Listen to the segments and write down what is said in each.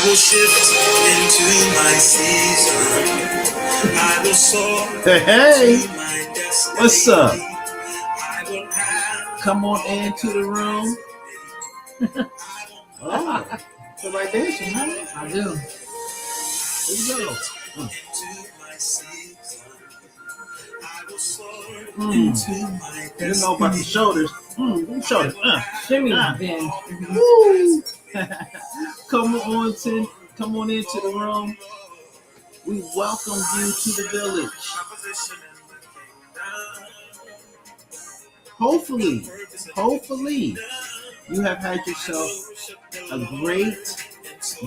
will shift into my season. I will soar Hey, to my destiny. what's up? I will have Come on into the room. Oh, feel like dancing, huh? I do. Here we go. into my season. I will soar Mm. into my You destiny. know about the shoulders. Shoulders. Shimmy, Ah. Ben. Woo. Come on into the room. We welcome you to the village. Hopefully, you have had yourself a great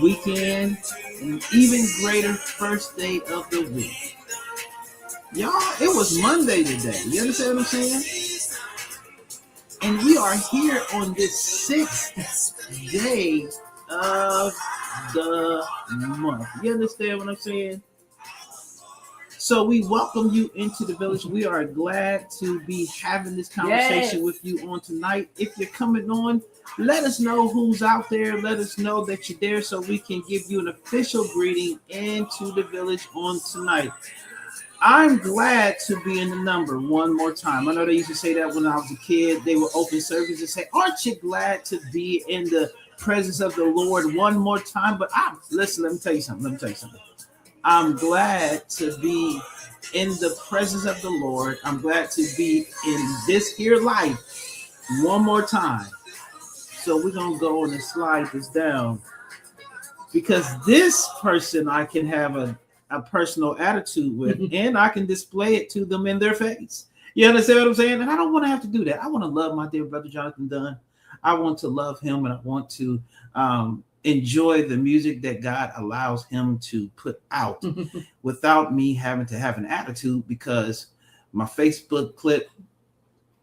weekend and an even greater first day of the week. Y'all, it was Monday today. You understand what I'm saying? And we are here on this 6th day of the month. You understand what I'm saying? So we welcome you into the village. We are glad to be having this conversation with you on tonight. If you're coming on, let us know who's out there. Let us know that you're there so we can give you an official greeting into the village on tonight. I'm glad to be in the number one more time. I know they used to say that when I was a kid. They would open service and say, aren't you glad to be in the presence of the Lord one more time? But listen, let me tell you something. I'm glad to be in the presence of the Lord. I'm glad to be in this here life one more time. So we're going to go on and slide this down because this person I can have a personal attitude with and I can display it to them in their face. You understand what I'm saying? And I don't want to have to do that. I want to love my dear brother Jonathan Dunn. I want to love him and I want to enjoy the music that God allows him to put out without me having to have an attitude because my Facebook clip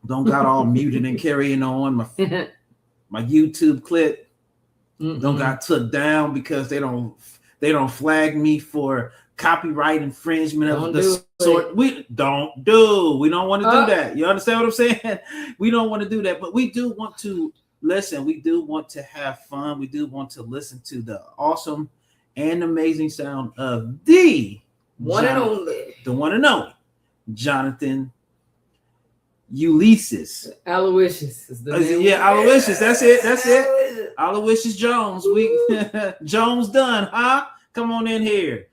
don't got all muted and carrying on. My YouTube clip don't got took down because they don't flag me for copyright infringement of the sort. We don't want to do that. You understand what I'm saying? We don't want to do that, but we do want to listen. We do want to have fun. We do want to listen to the awesome and amazing sound of the one and only Jonathan Ulysses. Aloysius is the name. Aloysius. That's it. Aloysius Jones. Jones Dunn, huh? Come on in here.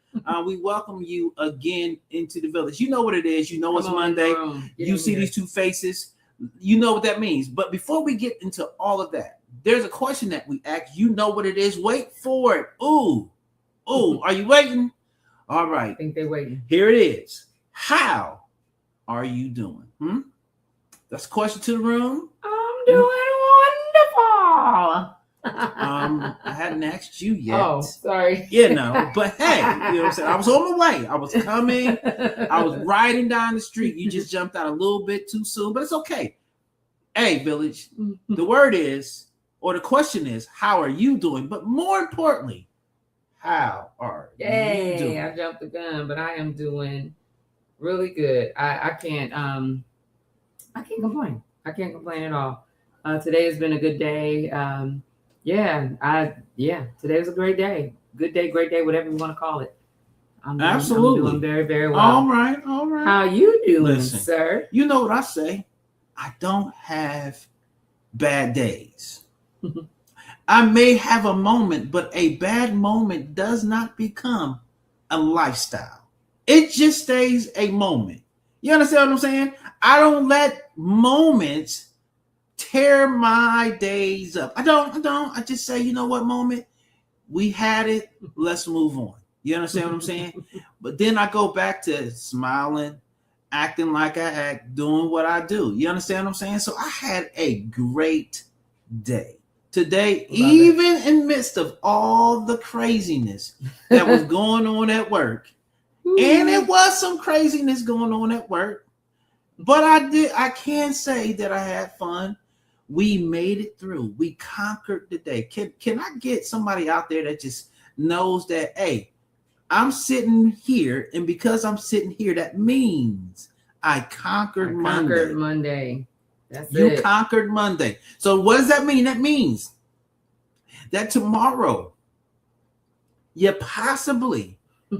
We welcome you again into the village. You know what it is. You know it's Monday. You see these two faces. You know what that means. But before we get into all of that, there's a question that we ask. You know what it is. Wait for it. Ooh. Are you waiting? All right. I think they're waiting. Here it is. How are you doing? That's a question to the room. I'm doing wonderful. I hadn't asked you yet. Oh, sorry. But hey, you know what I'm saying? I was on my way. I was coming. I was riding down the street. You just jumped out a little bit too soon, but it's okay. Hey, village, the word is, or the question is, how are you doing? But more importantly, how are you doing? I jumped the gun, but I am doing really good. I can't complain. I can't complain at all. Today has been a good day. Today was a great day. Good day, great day, whatever you want to call it. Absolutely. I'm doing very, very well. All right. How you doing, sir? You know what I say? I don't have bad days. I may have a moment, but a bad moment does not become a lifestyle. It just stays a moment. You understand what I'm saying? I don't let moments tear my days up. I don't. I just say, you know what, moment? We had it. Let's move on. You understand what I'm saying? But then I go back to smiling, acting like I act, doing what I do. You understand what I'm saying? So I had a great day today, even in midst of all the craziness that was going on at work. And it was some craziness going on at work. But I can say that I had fun. We made it through. We conquered the day. Can I get somebody out there that just knows that, hey, I'm sitting here, and because I'm sitting here, that means I conquered Monday. You conquered Monday. So what does that mean? That means that tomorrow you possibly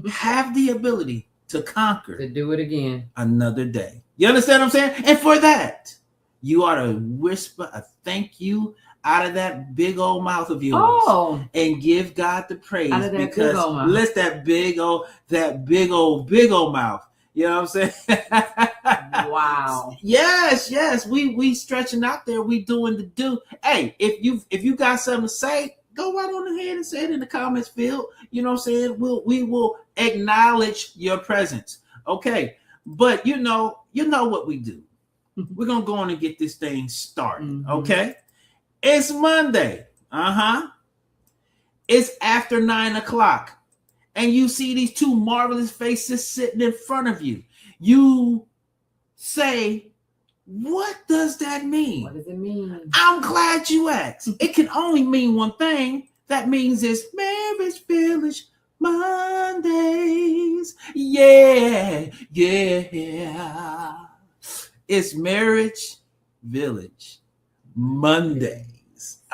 have the ability to conquer To do it again. another day. You understand what I'm saying? And for that, you ought to whisper a thank you out of that big old mouth of yours. Oh, And give God the praise Out of that because big old mouth. let that big old mouth. You know what I'm saying? wow. Yes. We stretching out there. We doing the do. Hey, if you got something to say, go right on ahead and say it in the comments field. You know what I'm saying? We will acknowledge your presence. Okay. But you know what we do. We're gonna go on and get this thing started. Mhm. Okay. It's Monday. It's after 9:00. And you see these two marvelous faces sitting in front of you. You say, what does that mean? What does it mean? I'm glad you asked. It can only mean one thing. That means it's Marriage Village Mondays. Yeah. It's Marriage Village Mondays.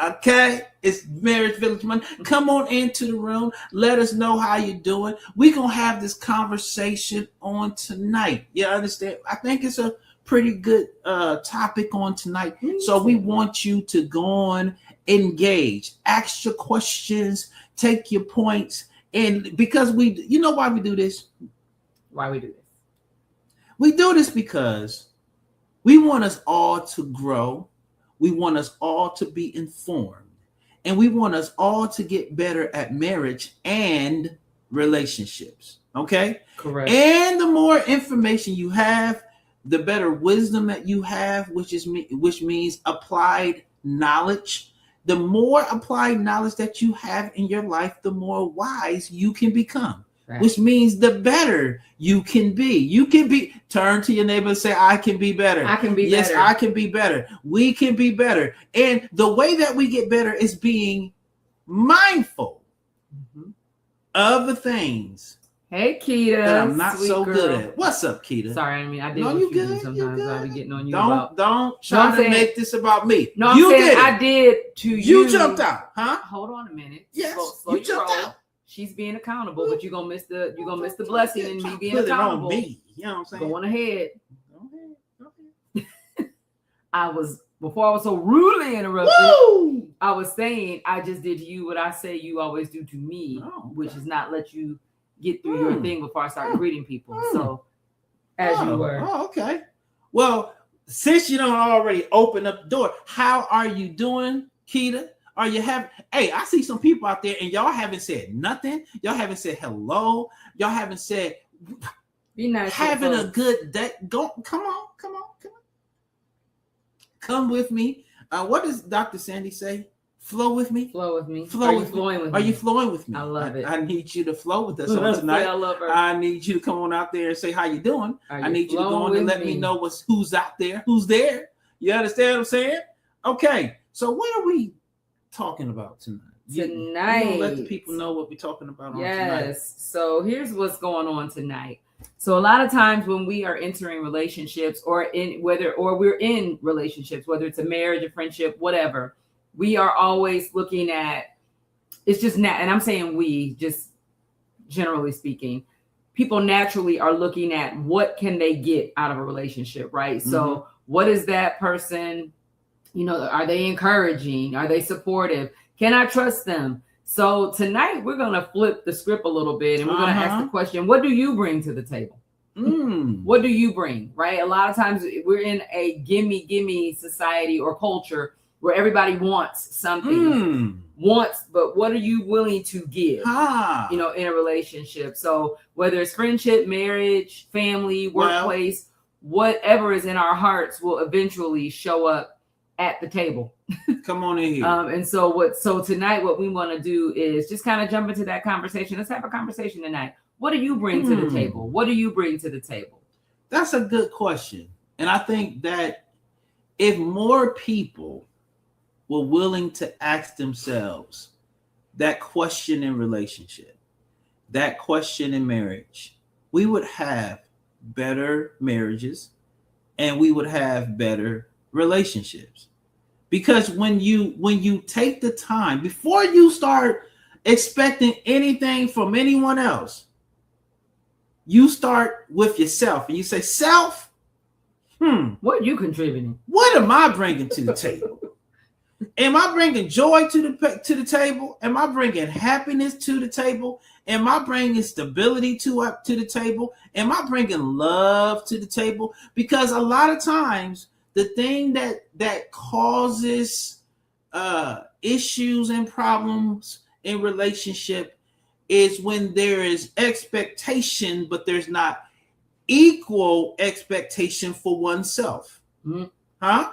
Okay? It's Marriage Village Monday. Come on into the room. Let us know how you're doing. We're going to have this conversation on tonight. You understand? I think it's a pretty good topic on tonight. So we want you to go on, engage, ask your questions, take your points. And because you know why we do this? Why we do this? We do this because we want us all to grow. We want us all to be informed. And we want us all to get better at marriage and relationships. Okay? Correct. And the more information you have, the better wisdom that you have, which means applied knowledge. The more applied knowledge that you have in your life, the more wise you can become. Right. Which means the better you can be. You can be. Turn to your neighbor and say, I can be better. I can be better. Yes, I can be better. We can be better. And the way that we get better is being mindful of the things. Hey, Keita. That I'm not so girl. good at. What's up, Keita? Sorry, I mean, I did no, what you you good. do sometimes. I be getting on you Don't try to make this about me. No, I'm saying I did to you. You jumped out, huh? Hold on a minute. Yes, slow you jumped out. She's being accountable, but you're gonna miss the blessing in me being put accountable. It on me. You know what I'm saying? Going ahead. Go ahead. Before I was so rudely interrupted. Woo! I was saying I just did to you what I say you always do to me, which is not let you get through your thing before I start greeting people. So as you were. Oh, okay. Well, since you don't already open up the door, how are you doing, Keita? Are you having? Hey, I see some people out there, and y'all haven't said nothing. Y'all haven't said hello. Y'all haven't said. Be nice. Having a good day. Come on. Come with me. What does Dr. Sandy say? Flow with me. Flow with me. Flow Are with you flowing with me? Are me? you flowing with me? I love it. I need you to flow with us on tonight. I love her. I need you to come on out there and say how you doing. I need you to go on and let me know who's out there, who's there. You understand what I'm saying? Okay. So what are we talking about tonight? Tonight. Let the people know what we're talking about tonight. Yes. So here's what's going on tonight. So a lot of times when we are entering relationships or we're in relationships, whether it's a marriage, a friendship, whatever, we are always looking at, it's just and I'm saying we, just generally speaking, people naturally are looking at what can they get out of a relationship, right? Mm-hmm. So what is that person, are they encouraging? Are they supportive? Can I trust them? So tonight we're going to flip the script a little bit and we're going to ask the question, what do you bring to the table? What do you bring, right? A lot of times we're in a gimme society or culture where everybody wants something, but what are you willing to give, in a relationship? So whether it's friendship, marriage, family, workplace, whatever is in our hearts will eventually show up at the table. Come on in here. And so tonight, what we want to do is just kind of jump into that conversation. Let's have a conversation tonight. What do you bring to the table? What do you bring to the table? That's a good question. And I think that if more people were willing to ask themselves that question in relationship, that question in marriage, we would have better marriages and we would have better relationships. Because when you take the time before you start expecting anything from anyone else, you start with yourself and you say, self, what are you contributing? What am I bringing to the table? Am I bringing joy to the table? Am I bringing happiness to the table? Am I bringing stability to the table? Am I bringing love to the table? Because a lot of times, the thing that causes issues and problems in relationship is when there is expectation, but there's not equal expectation for oneself. Huh?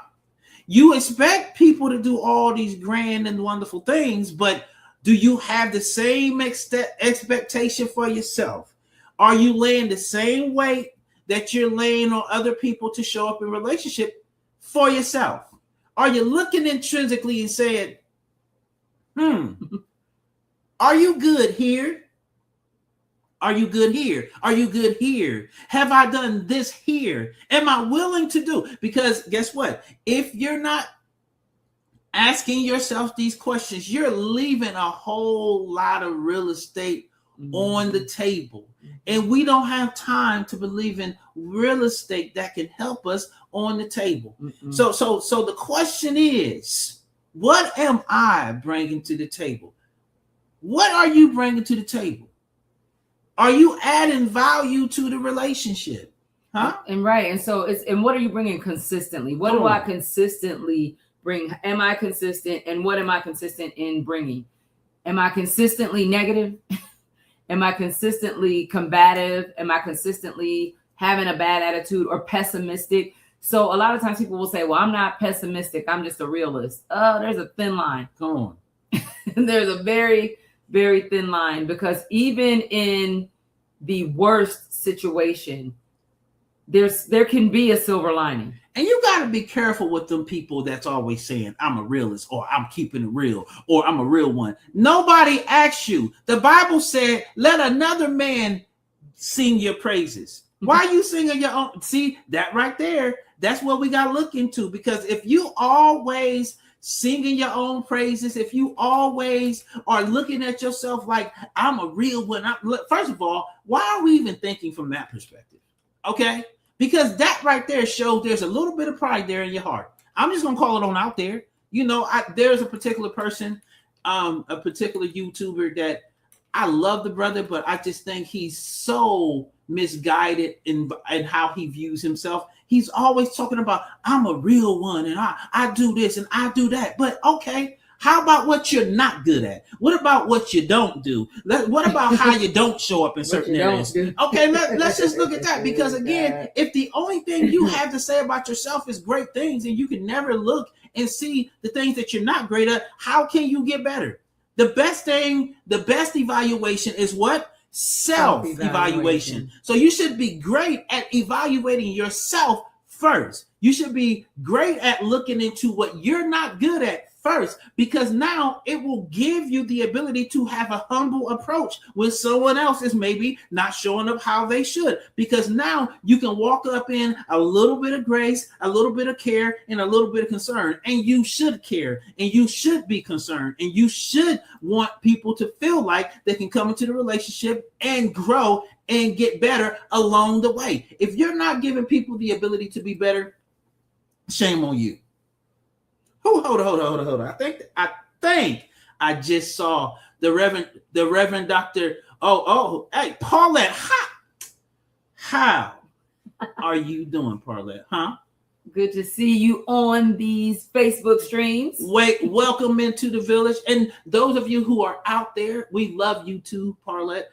You expect people to do all these grand and wonderful things, but do you have the same expectation for yourself? Are you laying the same weight that you're laying on other people to show up in relationship for yourself? Are you looking intrinsically and saying, are you good here? Are you good here? Are you good here? Have I done this here? Am I willing to do? Because guess what? If you're not asking yourself these questions, you're leaving a whole lot of real estate on the table. And we don't have time to believe in real estate that can help us on the table. So the question is, what am I bringing to the table? What are you bringing to the table? Are you adding value to the relationship? Huh? And right. And so and what are you bringing consistently? What do I consistently bring? Am I consistent? And what am I consistent in bringing? Am I consistently negative? Am I consistently combative? Am I consistently having a bad attitude or pessimistic? So a lot of times people will say, well, I'm not pessimistic. I'm just a realist. Oh, there's a thin line. Come on. There's a very, very thin line, because even in the worst situation, there can be a silver lining. And you got to be careful with them people that's always saying, I'm a realist, or I'm keeping it real, or I'm a real one. Nobody asks you. The Bible said, let another man sing your praises. Why are you singing your own? See, that right there, that's what we got to look into. Because if you always singing your own praises, if you always are looking at yourself like, I'm a real one. First of all, why are we even thinking from that perspective? Okay? Because that right there shows there's a little bit of pride there in your heart. I'm just going to call it on out there. You know, there's a particular person, a particular YouTuber that I love the brother, but I just think he's so misguided in how he views himself. He's always talking about, I'm a real one and I do this and I do that. But okay, how about what you're not good at? What about what you don't do? What about how you don't show up in certain areas? Okay, let's just look at that. Because again, if the only thing you have to say about yourself is great things, and you can never look and see the things that you're not great at, how can you get better? The best evaluation is what? Self-evaluation. So you should be great at evaluating yourself first. You should be great at looking into what you're not good at first, because now it will give you the ability to have a humble approach when someone else is maybe not showing up how they should, because now you can walk up in a little bit of grace, a little bit of care, and a little bit of concern. And you should care, and you should be concerned, and you should want people to feel like they can come into the relationship and grow and get better along the way. If you're not giving people the ability to be better, shame on you. Hold on. I think I just saw the Reverend Dr. Hey, Paulette, how are you doing, Paulette? Huh? Good to see you on these Facebook streams. Welcome into the village. And those of you who are out there, we love you too, Paulette.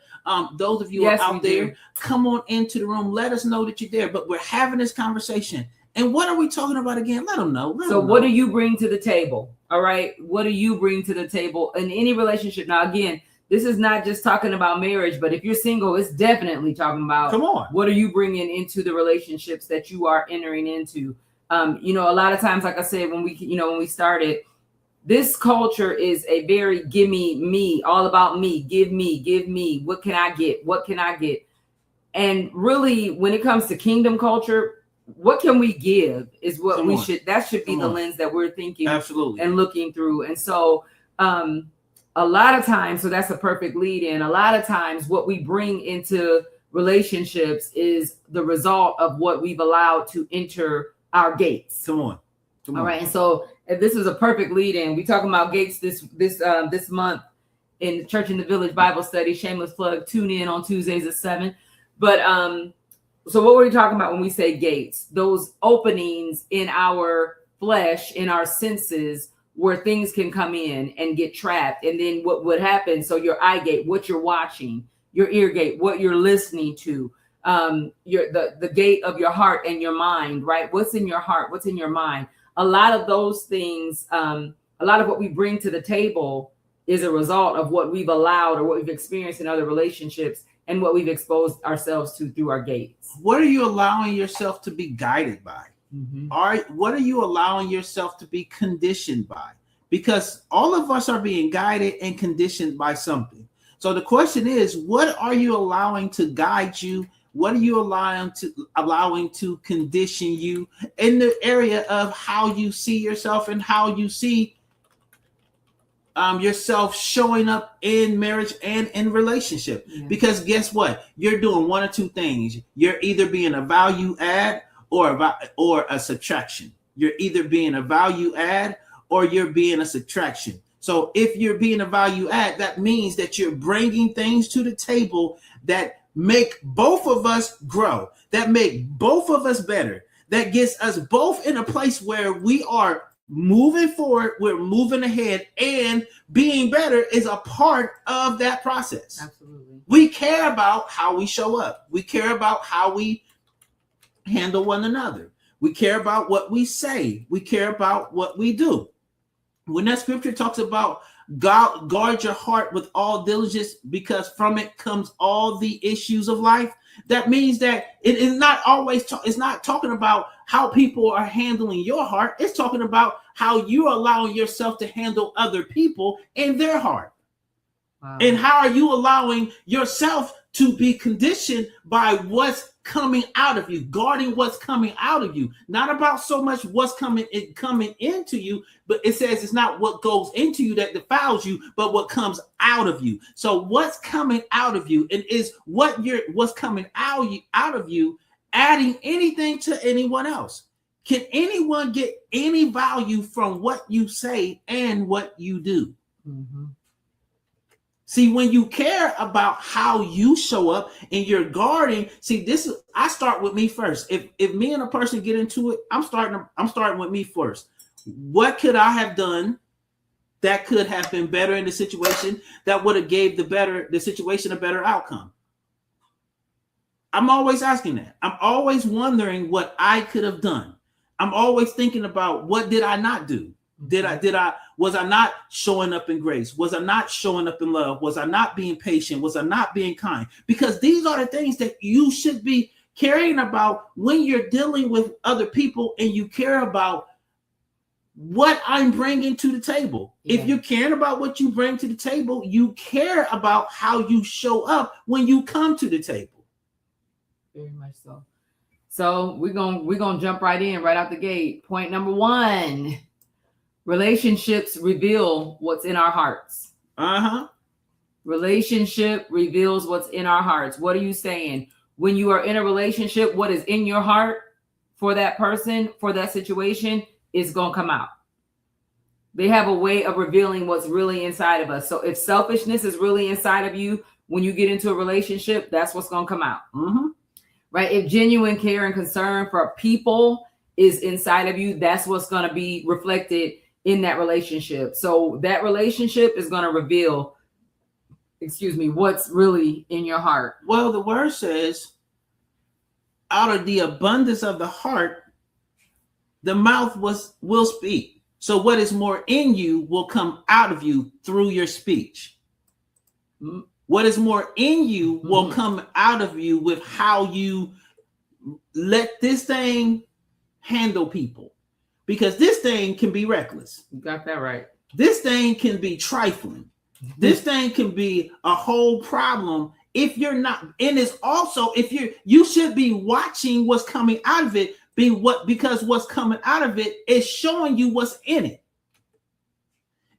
Those of you who are out there, come on into the room. Let us know that you're there. But we're having this conversation. And what are we talking about again? Let them know. What do you bring to the table? All right. What do you bring to the table in any relationship? Now, again, this is not just talking about marriage, but if you're single, it's definitely talking about, come on, what are you bringing into the relationships that you are entering into? You know, a lot of times, like I said, when we started, this culture is a very give me, all about me, give me. What can I get? What can I get? And really, when it comes to kingdom culture, what can we give is what that should be the lens that we're thinking absolutely and looking through. And so a a lot of times, so that's a perfect lead in. A lot of times what we bring into relationships is the result of what we've allowed to enter our gates. Come on. All right. And so this is a perfect lead in. We talking about gates this month in Church in the Village Bible study. Shameless plug. Tune in on Tuesdays at 7. But so what were we talking about when we say gates? Those openings in our flesh, in our senses, where things can come in and get trapped. And then what would happen? So your eye gate, what you're watching, your ear gate, what you're listening to, the gate of your heart and your mind, right? What's in your heart? What's in your mind? A lot of those things, a lot of what we bring to the table is a result of what we've allowed or what we've experienced in other relationships and what we've exposed ourselves to through our gates. What are you allowing yourself to be guided by? Mm-hmm. What are you allowing yourself to be conditioned by? Because all of us are being guided and conditioned by something. So the question is, what are you allowing to guide you? What are you allowing to condition you in the area of how you see yourself and how you see yourself showing up in marriage and in relationship? Yeah. Because guess what? You're doing one or two things. You're either being a value add or a subtraction. You're either being a value add or you're being a subtraction. So if you're being a value add, that means that you're bringing things to the table that make both of us grow, that make both of us better, that gets us both in a place where we are moving forward, we're moving ahead, and being better is a part of that process. Absolutely. We care about how we show up. We care about how we handle one another. We care about what we say. We care about what we do. When that scripture talks about guard your heart with all diligence, because from it comes all the issues of life, that means that it is not always it's not talking about how people are handling your heart. It's talking about how you're allowing yourself to handle other people in their heart. Wow. And how are you allowing yourself to be conditioned by what's coming out of you, guarding what's coming out of you? Not about so much what's coming into you, but it says it's not what goes into you that defiles you, but what comes out of you. So what's coming out of you, and is what's coming out of you adding anything to anyone else? Can anyone get any value from what you say and what you do? Mm-hmm. See, when you care about how you show up and you're guarding, I start with me first. If me and a person get into it, I'm starting with me first. What could I have done that could have been better in the situation that would have gave the situation a better outcome? I'm always asking that. I'm always wondering what I could have done. I'm always thinking about, what did I not do? Was I not showing up in grace? Was I not showing up in love? Was I not being patient? Was I not being kind? Because these are the things that you should be caring about when you're dealing with other people, and you care about what I'm bringing to the table. Yeah. If you're caring about what you bring to the table, you care about how you show up when you come to the table. Very much so. So we're gonna jump right in right out the gate. Point number 1. Relationships reveal what's in our hearts. Relationship reveals what's in our hearts. What are you saying? When you are in a relationship, what is in your heart for that person, for that situation, is going to come out. They have a way of revealing what's really inside of us. So if selfishness is really inside of you, when you get into a relationship, that's what's going to come out. Mm-hmm. Right? If genuine care and concern for people is inside of you, that's what's going to be reflected in that relationship. So that relationship is going to reveal, what's really in your heart. Well, the word says, out of the abundance of the heart, the mouth will speak. So what is more in you will come out of you through your speech. Mm-hmm. What is more in you will come out of you with how you let this thing handle people. Because this thing can be reckless. You got that right. This thing can be trifling. This thing can be a whole problem if you're not. And it's also, if you should be watching what's coming out of it, because what's coming out of it is showing you what's in it.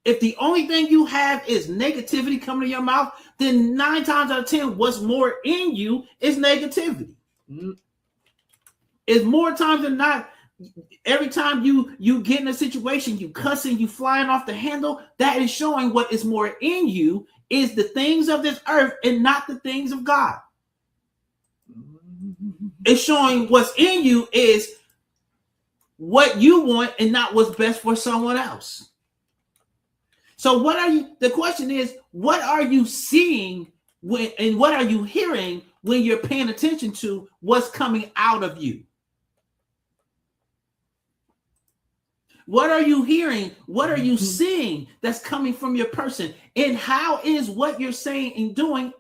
If the only thing you have is negativity coming to your mouth, then 9 times out of 10, what's more in you is negativity. It's more times than not. Every time you get in a situation, you cussing, you flying off the handle, that is showing what is more in you is the things of this earth and not the things of God. It's showing what's in you is what you want and not what's best for someone else. So the question is, what are you seeing and what are you hearing when you're paying attention to what's coming out of you? What are you hearing? What are you seeing that's coming from your person? And how is what you're saying and doing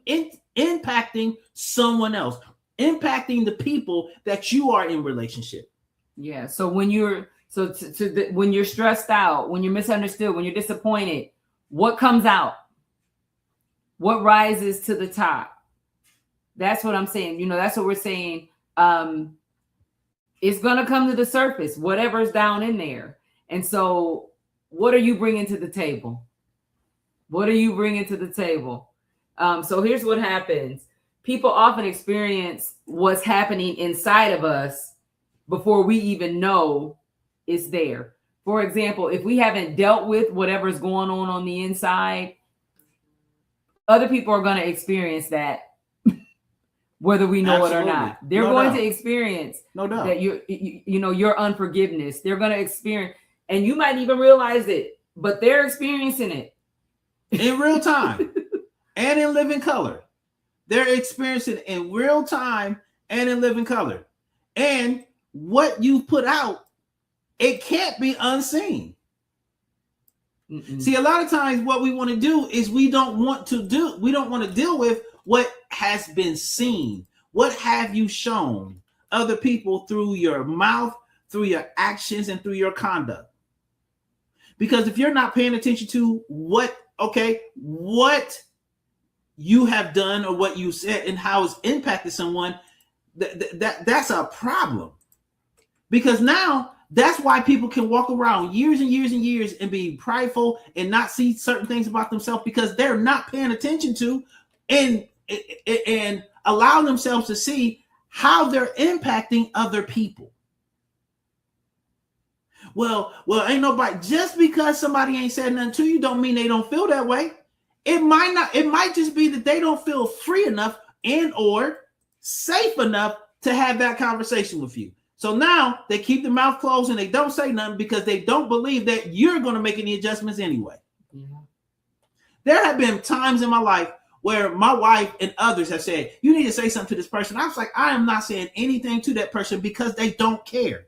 impacting someone else, impacting the people that you are in relationship? Yeah. So when you're when you're stressed out, when you're misunderstood, when you're disappointed, what comes out? What rises to the top? That's what I'm saying. That's what we're saying. It's gonna come to the surface, whatever's down in there. And so what are you bringing to the table? What are you bringing to the table? So here's what happens. People often experience what's happening inside of us before we even know it's there. For example, if we haven't dealt with whatever's going on the inside, other people are going to experience that, whether we know it or not. They're going to experience that your unforgiveness. They're going to experience. And you might even realize it, but they're experiencing it in real time and in living color. They're experiencing it in real time and in living color. And what you put out, it can't be unseen. See, a lot of times what we want to do is we don't want to deal with what has been seen. What have you shown other people through your mouth, through your actions, and through your conduct? Because if you're not paying attention to what you have done or what you said and how it's impacted someone, that's a problem. Because now that's why people can walk around years and years and years and be prideful and not see certain things about themselves because they're not paying attention to and allow themselves to see how they're impacting other people. Well, ain't nobody, just because somebody ain't said nothing to you don't mean they don't feel that way. It might just be that they don't feel free enough and or safe enough to have that conversation with you. So now they keep their mouth closed and they don't say nothing because they don't believe that you're going to make any adjustments anyway. Yeah. There have been times in my life where my wife and others have said, you need to say something to this person. I was like, I am not saying anything to that person because they don't care.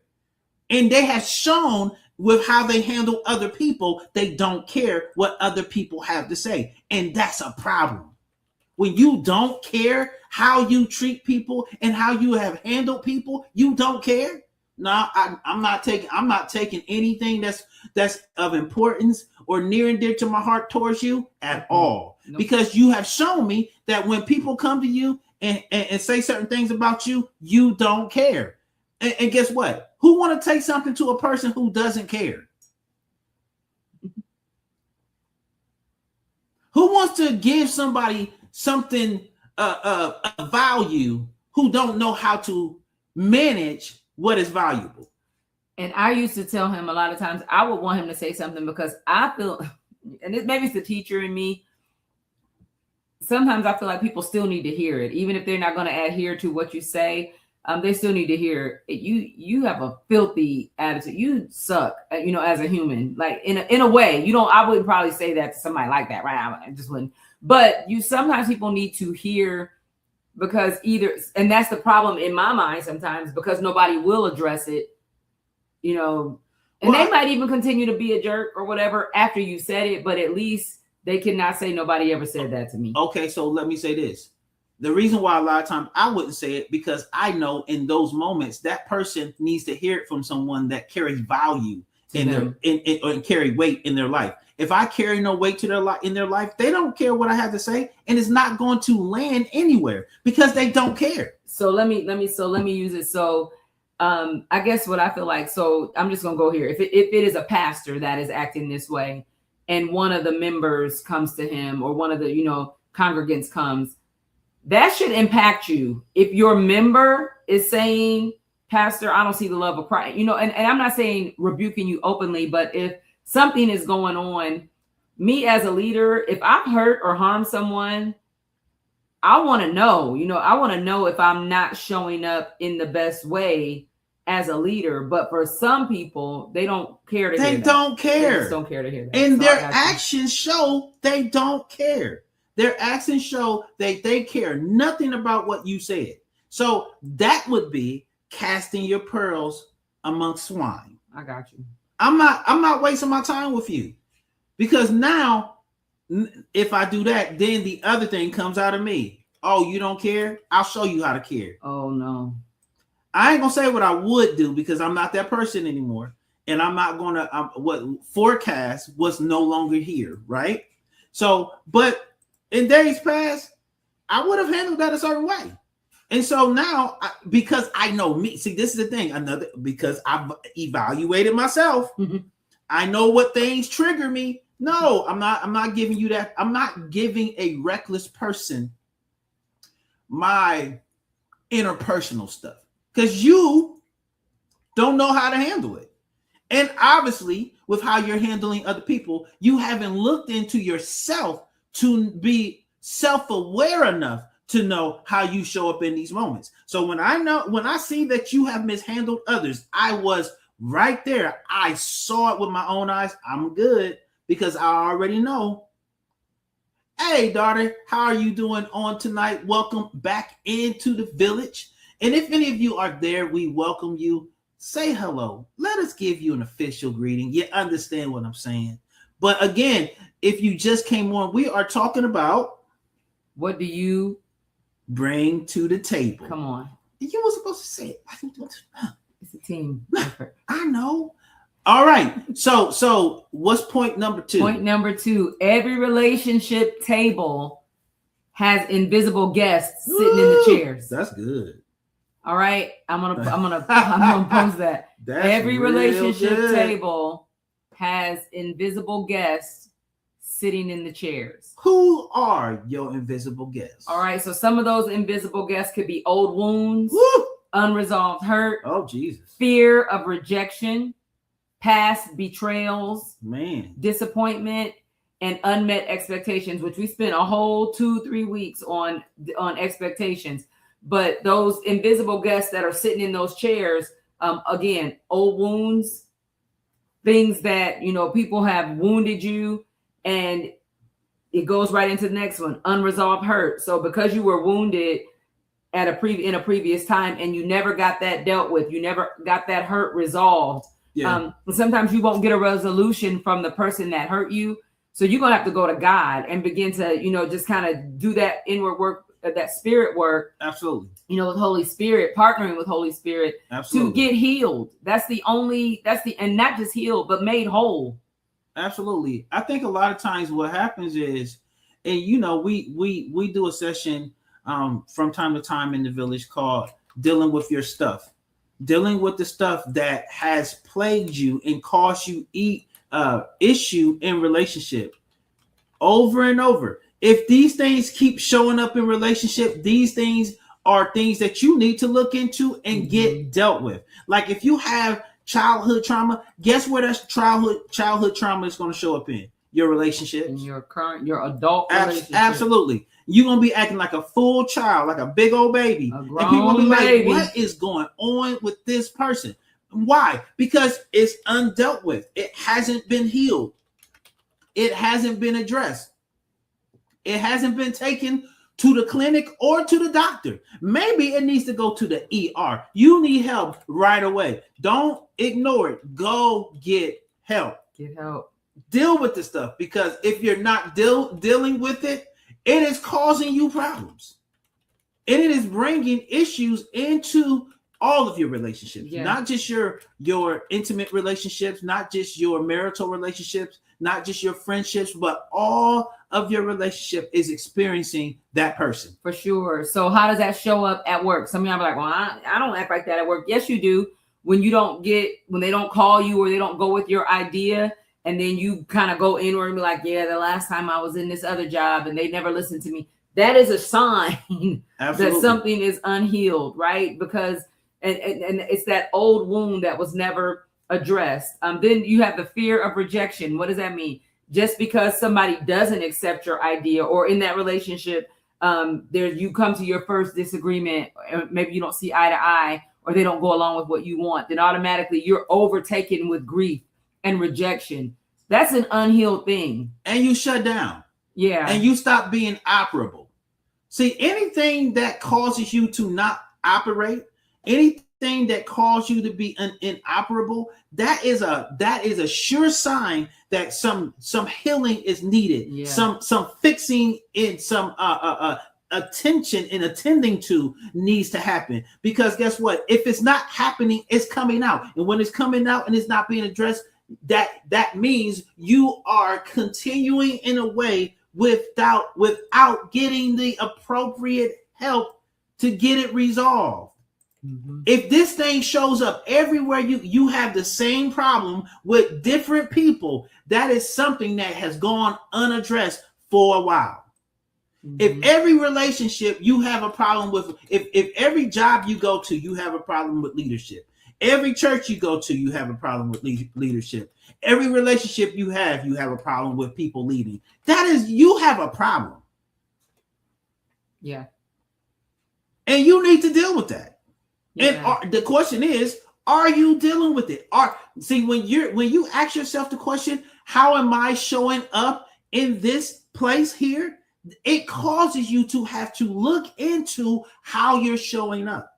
And they have shown with how they handle other people, they don't care what other people have to say. And that's a problem. When you don't care how you treat people and how you have handled people, you don't care. No, I'm not taking anything that's of importance or near and dear to my heart towards you at all. Nope. Because you have shown me that when people come to you and say certain things about you, you don't care. And guess what? Who want to take something to a person who doesn't care? Who wants to give somebody something a value who don't know how to manage what is valuable? And I used to tell him a lot of times I would want him to say something because I feel, and maybe it's the teacher in me, sometimes I feel like people still need to hear it, even if they're not going to adhere to what you say. They still need to hear it. You have a filthy attitude. You suck, as a human. Like in a way, I wouldn't probably say that to somebody like that, right? I just wouldn't. But sometimes people need to hear, because and that's the problem in my mind sometimes, because nobody will address it, and they might even continue to be a jerk or whatever after you said it, but at least they cannot say nobody ever said that to me. Okay, so let me say this. The reason why a lot of times I wouldn't say it, because I know in those moments that person needs to hear it from someone that carries value and carry weight in their life. If I carry no weight in their life, they don't care what I have to say, and it's not going to land anywhere because they don't care. So let me use it. So I guess what I feel like. So I'm just gonna go here. If it is a pastor that is acting this way, and one of the members comes to him, or one of the, congregants comes, that should impact you. If your member is saying, Pastor, I don't see the love of Christ, and I'm not saying rebuking you openly, but if something is going on, me as a leader, if I've hurt or harmed someone, I want to know, I want to know if I'm not showing up in the best way as a leader. But for some people, they don't care to hear that. They don't care. They just don't care to hear that. And their actions show they don't care. Their actions show they care nothing about what you said. So that would be casting your pearls among swine. I got you. I'm not wasting my time with you, because now if I do that, then the other thing comes out of me. Oh, you don't care? I'll show you how to care. Oh no. I ain't gonna say what I would do, because I'm not that person anymore, and I'm not gonna what forecast what's no longer here, right? So, but in days past, I would have handled that a certain way, and so now because I know me. See, this is the thing. Because I've evaluated myself. Mm-hmm. I know what things trigger me. No, I'm not giving you that. I'm not giving a reckless person my interpersonal stuff, because you don't know how to handle it. And obviously, with how you're handling other people, you haven't looked into yourself to be self-aware enough to know how you show up in these moments. So when I see that you have mishandled others, I was right there. I saw it with my own eyes. I'm good, because I already know. Hey, daughter, how are you doing on tonight? Welcome back into the village. And if any of you are there, we welcome you. Say hello. Let us give you an official greeting. You understand what I'm saying? But again, if you just came on, we are talking about, what do you bring to the table? Come on. You were supposed to say it. It's a team effort. I know. All right. So what's point number 2? Point number 2, every relationship table has invisible guests sitting in the chairs. That's good. All right. I'm gonna post that. Every relationship table has invisible guests sitting in the chairs. Who are your invisible guests? All right. So some of those invisible guests could be old wounds, Woo! unresolved hurt, Oh Jesus, fear of rejection, past betrayals, disappointment, and unmet expectations, which we spent a whole 2-3 weeks on expectations. But those invisible guests that are sitting in those chairs, again, old wounds, things that, people have wounded you, and it goes right into the next one, unresolved hurt. So because you were wounded in a previous time and you never got that dealt with, you never got that hurt resolved. Yeah. Sometimes you won't get a resolution from the person that hurt you. So you're going to have to go to God and begin to, just kind of do that inward work, that spirit work. Absolutely. With Holy Spirit, partnering with Holy Spirit. Absolutely. To get healed. And not just healed, but made whole. Absolutely. I think a lot of times what happens is, and we do a session from time to time in the village called Dealing with Your Stuff. Dealing with the stuff that has plagued you and caused you issue in relationship over and over. If these things keep showing up in relationship, these things are things that you need to look into and get dealt with. Like if you have childhood trauma, guess where that childhood trauma is going to show up in? Your relationships. In your adult relationship. Absolutely. You're going to be acting like a full child, like a big old baby. And people will be like, what is going on with this person? Why? Because it's undealt with. It hasn't been healed. It hasn't been addressed. It hasn't been taken to the clinic or to the doctor. Maybe it needs to go to the ER. You need help right away. Don't ignore it. Go get help. Get help. Deal with the stuff, because if you're not dealing with it, it is causing you problems. And it is bringing issues into all of your relationships, not just your intimate relationships, not just your marital relationships, not just your friendships, but all of your relationship is experiencing that person. For sure. So how does that show up at work? Some of y'all be like, well, I don't act like that at work. Yes, you do. When they don't call you or they don't go with your idea and then you kind of go inward and be like, yeah, the last time I was in this other job and they never listened to me. That is a sign that something is unhealed, right? Because and it's that old wound that was never addressed. Then you have the fear of rejection. What does that mean? Just because somebody doesn't accept your idea, or in that relationship, you come to your first disagreement, or maybe you don't see eye to eye, or they don't go along with what you want, then automatically you're overtaken with grief and rejection. That's an unhealed thing. And you shut down. Yeah. And you stop being operable. See, anything that causes you to not operate, anything that causes you to be inoperable, that is a sure sign that some healing is needed. Yeah. Some fixing in some attention and attending to needs to happen. Because guess what? If it's not happening, it's coming out. And when it's coming out and it's not being addressed, that means you are continuing in a way without getting the appropriate help to get it resolved. Mm-hmm. If this thing shows up everywhere, you have the same problem with different people, that is something that has gone unaddressed for a while. Mm-hmm. If every relationship you have a problem with, if every job you go to, you have a problem with leadership. Every church you go to, you have a problem with leadership. Every relationship you have a problem with people leading. That is, you have a problem. Yeah. And you need to deal with that. Yeah. And the question is, are you dealing with it? When you ask yourself the question, how am I showing up in this place here? It causes you to have to look into how you're showing up.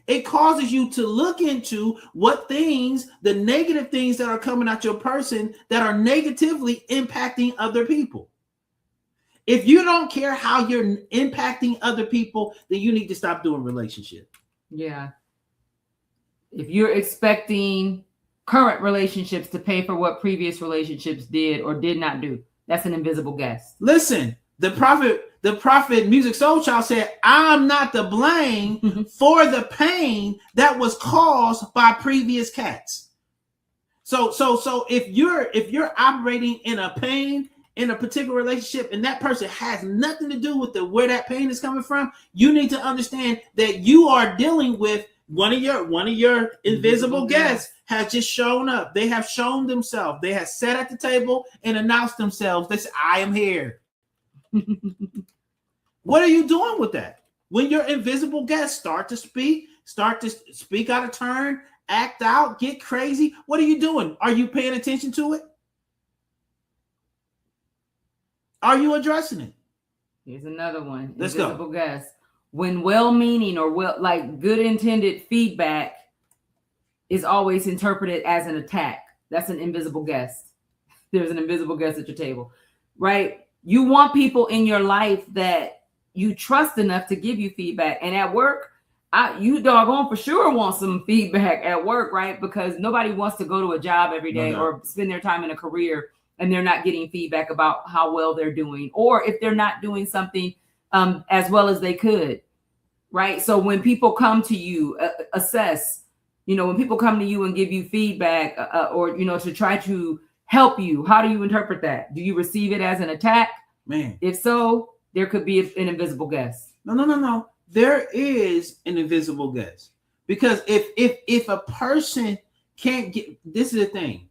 It causes you to look into what things, the negative things that are coming out your person that are negatively impacting other people. If you don't care how you're impacting other people, then you need to stop doing relationships. Yeah. If you're expecting current relationships to pay for what previous relationships did or did not do, that's an invisible guest. Listen, the prophet Music Soul Child said, I'm not to blame for the pain that was caused by previous cats. So if you're operating in a pain in a particular relationship and that person has nothing to do with where that pain is coming from, you need to understand that you are dealing with one of your invisible guests has just shown up. They have shown themselves. They have sat at the table and announced themselves. They said, I am here. What are you doing with that? When your invisible guests start to speak out of turn, act out, get crazy, what are you doing? Are you paying attention to it? Are you addressing it? Here's another one. Let's invisible go. guest. When well-meaning or good intended feedback is always interpreted as an attack, that's an invisible guest. There's an invisible guest at your table, right? You want people in your life that you trust enough to give you feedback. And at work, you doggone for sure want some feedback at work, right? Because nobody wants to go to a job every day or spend their time in a career and they're not getting feedback about how well they're doing, or if they're not doing something as well as they could, right? So when people come to you, assess, when people come to you and give you feedback or, to try to help you, how do you interpret that? Do you receive it as an attack? Man. If so, there could be an invisible guest. No. There is an invisible guest. Because if a person can't get, this is the thing.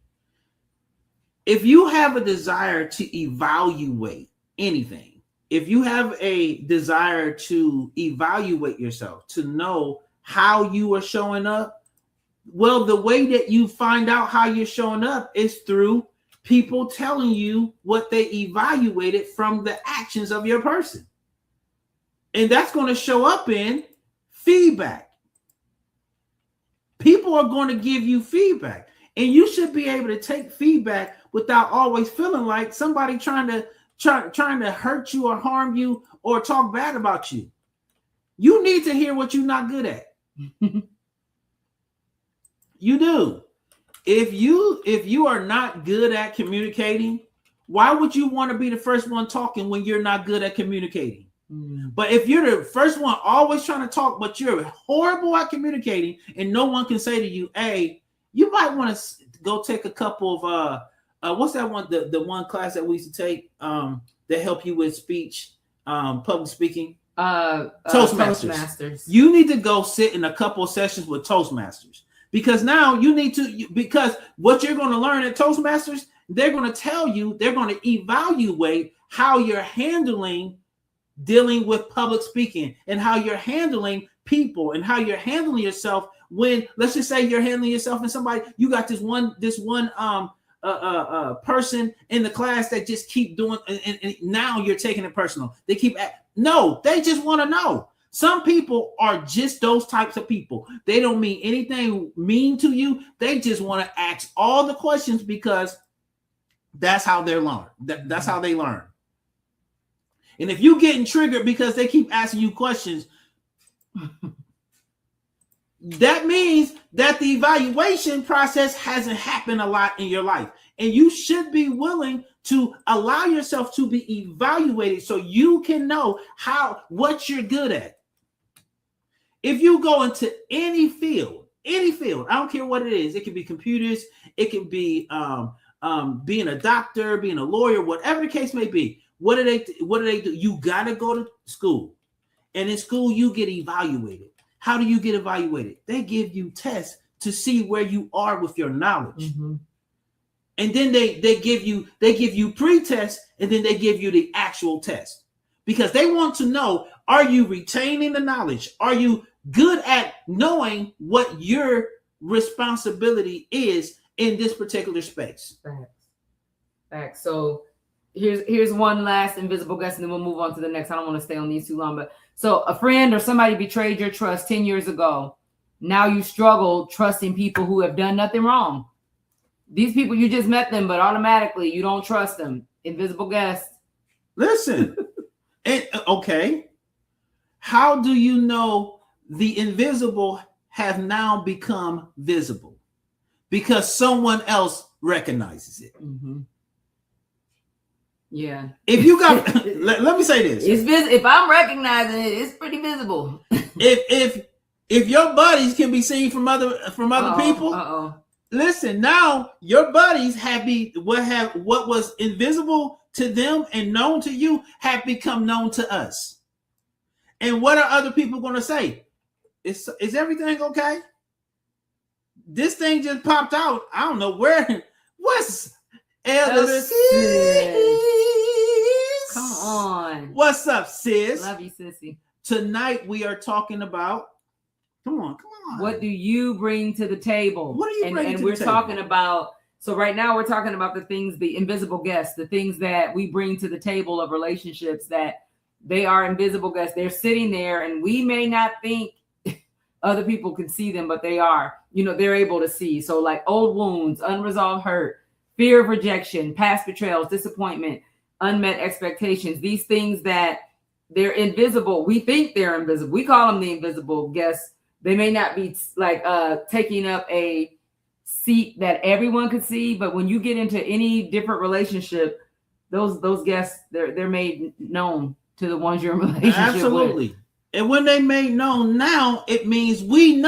If you have a desire to evaluate anything, if you have a desire to evaluate yourself, to know how you are showing up, well, the way that you find out how you're showing up is through people telling you what they evaluated from the actions of your person. And that's going to show up in feedback. People are going to give you feedback. And you should be able to take feedback without always feeling like somebody trying to hurt you or harm you or talk bad about you. You need to hear what you're not good at. You do. If you are not good at communicating, why would you want to be the first one talking when you're not good at communicating? But if you're the first one always trying to talk, but you're horrible at communicating and no one can say to you, hey, you might want to go take a couple of what's that one, the one class that we used to take that help you with speech, public speaking, Toastmasters. You need to go sit in a couple of sessions with Toastmasters, because now you need to, because what you're going to learn at Toastmasters, they're going to tell you, they're going to evaluate how you're handling dealing with public speaking, and how you're handling people, and how you're handling yourself when, let's just say you're handling yourself and somebody, you got this one person in the class that just keep doing, and now you're taking it personal. They keep no, they just want to know. Some people are just those types of people. They don't mean anything mean to you. They just want to ask all the questions because that's how they learn. That's how they learn. And if you getting triggered because they keep asking you questions, that means that the evaluation process hasn't happened a lot in your life. And you should be willing to allow yourself to be evaluated so you can know what you're good at. If you go into any field, I don't care what it is. It can be computers. It can be being a doctor, being a lawyer, whatever the case may be. What do they do? You got to go to school. And in school, you get evaluated. How do you get evaluated? They give you tests to see where you are with your knowledge. Mm-hmm. And then they give you pre-test, and then they give you the actual test, because they want to know, are you retaining the knowledge? Are you good at knowing what your responsibility is in this particular space? Facts. So here's one last invisible guest, and then we'll move on to the next. I don't want to stay on these too long, but so a friend or somebody betrayed your trust 10 years ago. Now you struggle trusting people who have done nothing wrong. These people, you just met them, but automatically you don't trust them. Invisible guest. Listen, okay. How do you know the invisible have now become visible? Because someone else recognizes it. Mm-hmm. Yeah. If you got, let me say this. If I'm recognizing it, it's pretty visible. if your buddies can be seen from other people, listen. Now your buddies what was invisible to them and known to you have become known to us. And what are other people going to say? Is everything okay? This thing just popped out. I don't know where. What's Elder Sis? Come on. What's up, sis? Love you, sissy. Tonight we are talking about. Come on. What do you bring to the table? What do you bring to the table? And we're talking about. So right now we're talking about the invisible guests, the things that we bring to the table of relationships, that they are invisible guests. They're sitting there, and we may not think other people can see them, but they are. They're able to see. So like old wounds, unresolved hurt, fear of rejection, past betrayals, disappointment, unmet expectations, these things that they're invisible. We think they're invisible. We call them the invisible guests. They may not be like taking up a seat that everyone could see, but when you get into any different relationship, those guests, they're made known to the ones you're in relationship Absolutely. with. And when they made known now, it means we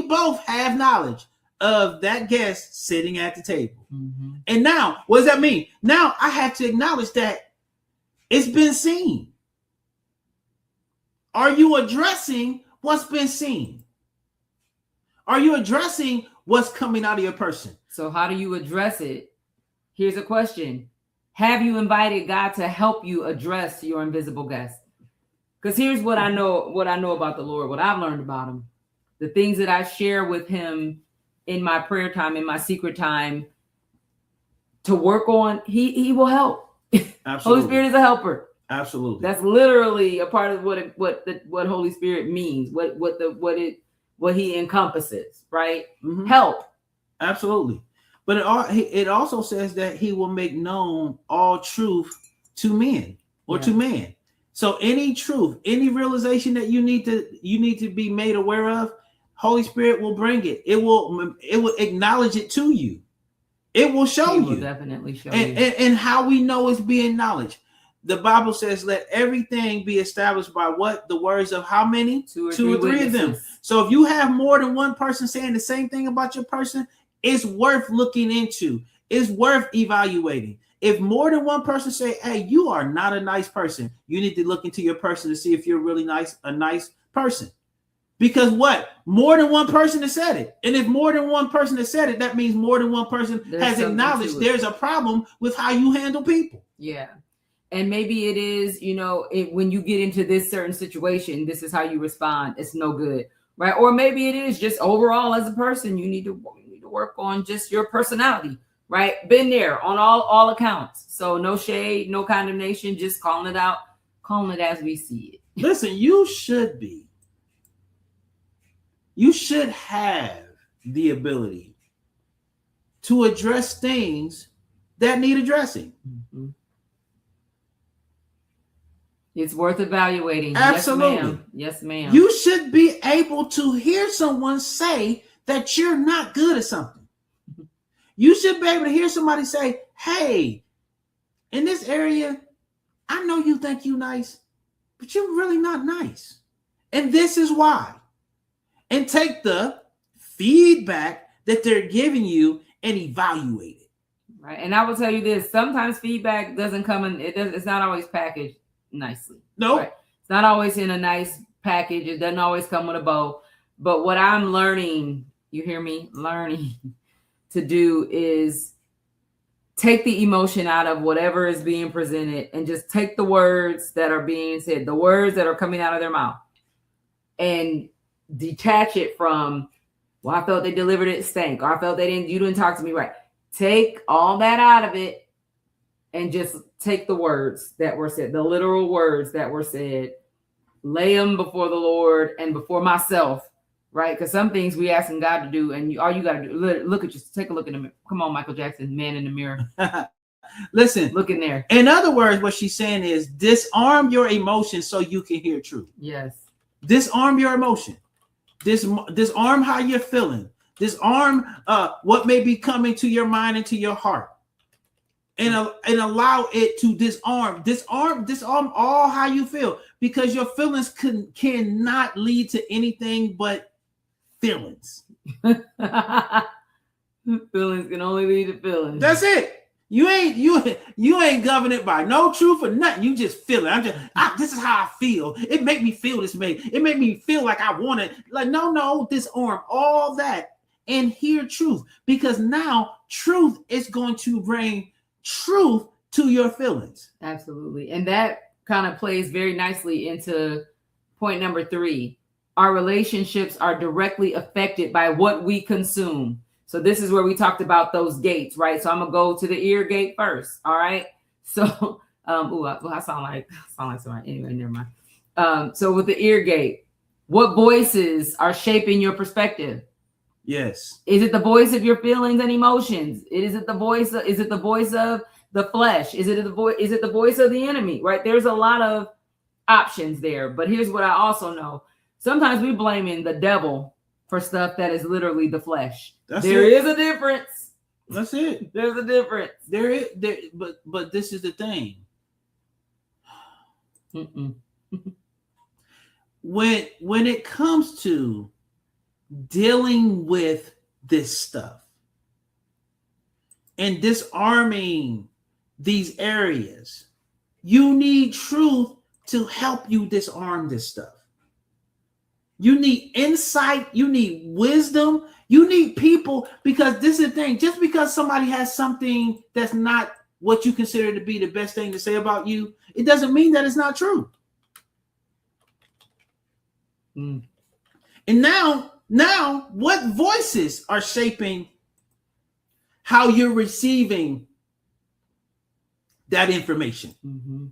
both have knowledge of that guest sitting at the table. Mm-hmm. And now, what does that mean? Now I have to acknowledge that it's been seen. Are you addressing what's been seen? Are you addressing what's coming out of your person? So how do you address it? Here's a question. Have you invited God to help you address your invisible guest? Because here's what I know about the Lord, what I've learned about him, the things that I share with him in my prayer time, in my secret time to work on, he will help. Absolutely. Holy Spirit is a helper. Absolutely. That's literally a part of what Holy Spirit means, what he encompasses, right? Mm-hmm. Help. Absolutely. But it also says that he will make known all truth to men or to man. So any truth, any realization that you need to be made aware of, Holy Spirit will bring it. It will acknowledge it to you. It will show you. He will definitely show you. And how we know it's being acknowledged. The Bible says, let everything be established by what? The words of how many? Two or three of them. So if you have more than one person saying the same thing about your person, It's worth looking into. It's worth evaluating. If more than one person say, hey, you are not a nice person, you need to look into your person to see if you're really a nice person. Because what? More than one person has said it. And if more than one person has said it, that means more than one person has acknowledged there's a problem with how you handle people. Yeah. And maybe it is, when you get into this certain situation, this is how you respond. It's no good. Right. Or maybe it is just overall as a person, you need to work on just your personality. Right. Been there on all accounts. So no shade, no condemnation, just calling it out, calling it as we see it. Listen, you should have the ability to address things that need addressing. Mm-hmm. It's worth evaluating. Absolutely. Yes, ma'am. You should be able to hear someone say that you're not good at something. You should be able to hear somebody say, hey, in this area, I know you think you're nice, but you're really not nice. And this is why. And take the feedback that they're giving you and evaluate it. Right. And I will tell you this, sometimes feedback doesn't come in, it's not always packaged nicely. No. Right? It's not always in a nice package. It doesn't always come with a bow. But what I'm learning, you hear me? Learning to do is take the emotion out of whatever is being presented and just take the words that are being said, the words that are coming out of their mouth, and detach it from, well, I felt they delivered it stank, or I felt you didn't talk to me right. Take all that out of it and just take the words that were said, the literal words that were said, lay them before the Lord and before myself, right? Because some things we asking God to do, and all you got to do, look at you, take a look in the mirror. Come on, Michael Jackson, man in the mirror. Listen, look in there. In other words, what she's saying is disarm your emotions so you can hear truth. Yes. Disarm your emotion. Disarm how you're feeling. Disarm what may be coming to your mind and to your heart, and allow it to disarm all how you feel, because your feelings cannot lead to anything but feelings. Feelings can only lead to feelings. That's it. You ain't governed by no truth or nothing. You just feel it. This is how I feel. It make me feel this way. It make me feel like I want it. Like, no, disarm all that and hear truth, because now truth is going to bring truth to your feelings. Absolutely. And that kind of plays very nicely into point number 3. Our relationships are directly affected by what we consume. So this is where we talked about those gates, right? So I'm gonna go to the ear gate first. All right. So I sound like somebody. Anyway, never mind. So with the ear gate, what voices are shaping your perspective? Yes. Is it the voice of your feelings and emotions? Is it the voice of the flesh? Is it the voice of the enemy? Right? There's a lot of options there. But here's what I also know. Sometimes we're blaming the devil for stuff that is literally the flesh. There is a difference. That's it. There's a difference. But this is the thing. When it comes to dealing with this stuff and disarming these areas, you need truth to help you disarm this stuff. You need insight. You need wisdom. You need people, because this is the thing. Just because somebody has something that's not what you consider to be the best thing to say about you, it doesn't mean that it's not true. And now, what voices are shaping how you're receiving that information? Mm-hmm.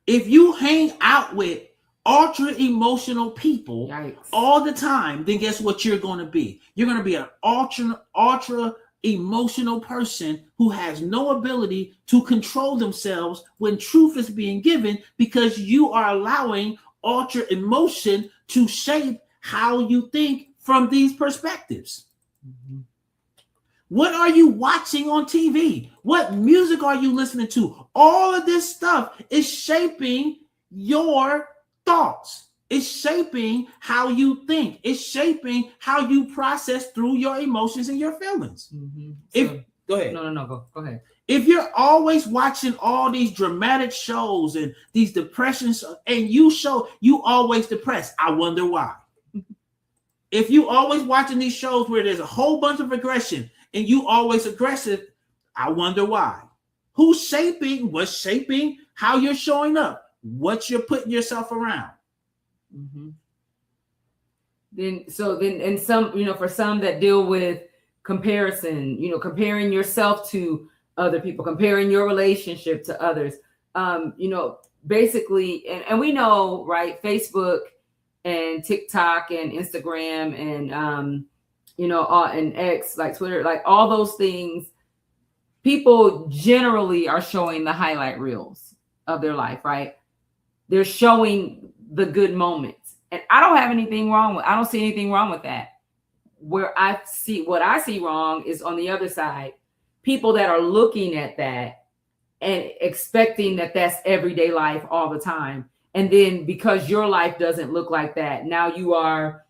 If you hang out with ultra emotional people all the time, then guess what you're going to be? You're going to be an ultra emotional person who has no ability to control themselves when truth is being given, because you are allowing ultra emotion to shape how you think from these perspectives. Mm-hmm. What are you watching on TV? What music are you listening to? All of this stuff is shaping your thoughts. It's shaping how you think. It's shaping how you process through your emotions and your feelings. Go ahead. Go ahead. If you're always watching all these dramatic shows and these depressions, and you always depressed, I wonder why. If you always watching these shows where there's a whole bunch of aggression and you always aggressive, I wonder why. What's shaping how you're showing up, what you're putting yourself around. Then some, for some that deal with comparison, comparing yourself to other people, comparing your relationship to others, basically, and we know, right, Facebook and TikTok and Instagram and and X, like Twitter, like all those things, people generally are showing the highlight reels of their life, right? They're showing the good moments. And I don't see anything wrong with that. What I see wrong is on the other side, people that are looking at that and expecting that that's everyday life all the time. And then because your life doesn't look like that, now you are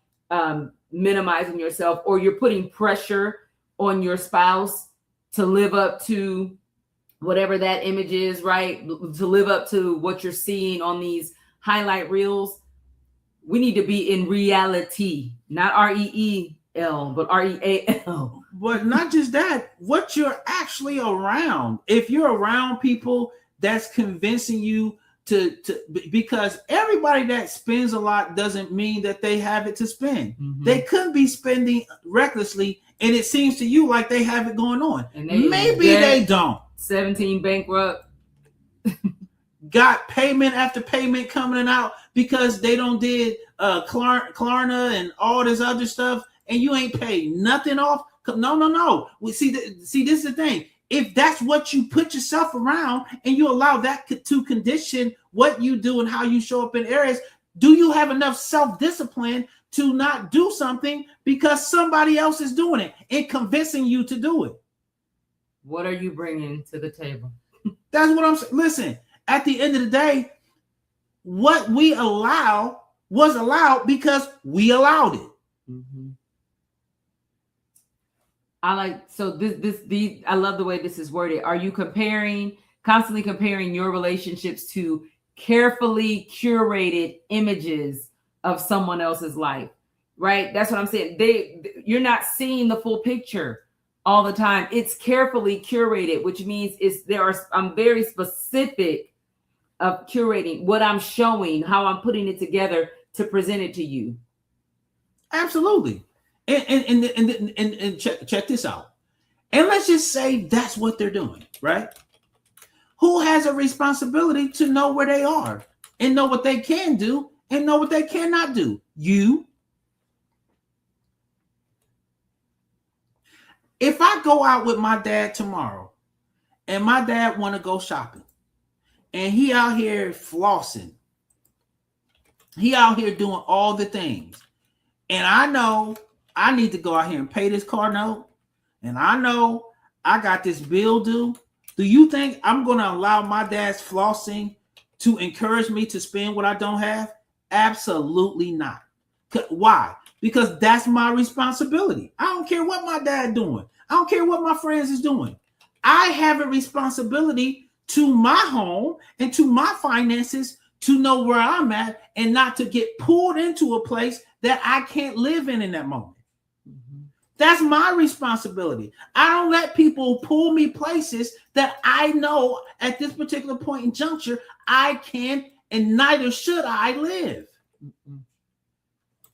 minimizing yourself, or you're putting pressure on your spouse to live up to whatever that image is, right? To live up to what you're seeing on these highlight reels. We need to be in reality, not REEL, but REAL. But not just that, what you're actually around. If you're around people that's convincing you to because everybody that spends a lot doesn't mean that they have it to spend. They could be spending recklessly, and it seems to you like they have it going on. And maybe they don't. 17 bankrupt. Got payment after payment coming out because they don't did Klarna and all this other stuff, and you ain't paid nothing off. No. We see this is the thing. If that's what you put yourself around and you allow that to condition what you do and how you show up in areas, do you have enough self-discipline to not do something because somebody else is doing it and convincing you to do it? What are you bringing to the table? That's what I'm saying. Listen, at the end of the day, what we allow was allowed because we allowed it. I love the way this is worded. Are you constantly comparing your relationships to carefully curated images of someone else's life, right? That's what I'm saying. You're not seeing the full picture all the time. It's carefully curated, which means I'm very specific of curating what I'm showing, how I'm putting it together to present it to you. Absolutely. And check this out. And let's just say that's what they're doing, right? Who has a responsibility to know where they are and know what they can do and know what they cannot do? You. If I go out with my dad tomorrow and my dad want to go shopping and he out here flossing, he out here doing all the things, and I know I need to go out here and pay this car note, and I know I got this bill due. Do you think I'm going to allow my dad's flossing to encourage me to spend what I don't have? Absolutely not. Why? Because that's my responsibility. I don't care what my dad doing. I don't care what my friends is doing. I have a responsibility to my home and to my finances to know where I'm at and not to get pulled into a place that I can't live in that moment. That's my responsibility. I don't let people pull me places that I know at this particular point in juncture I can and neither should I live.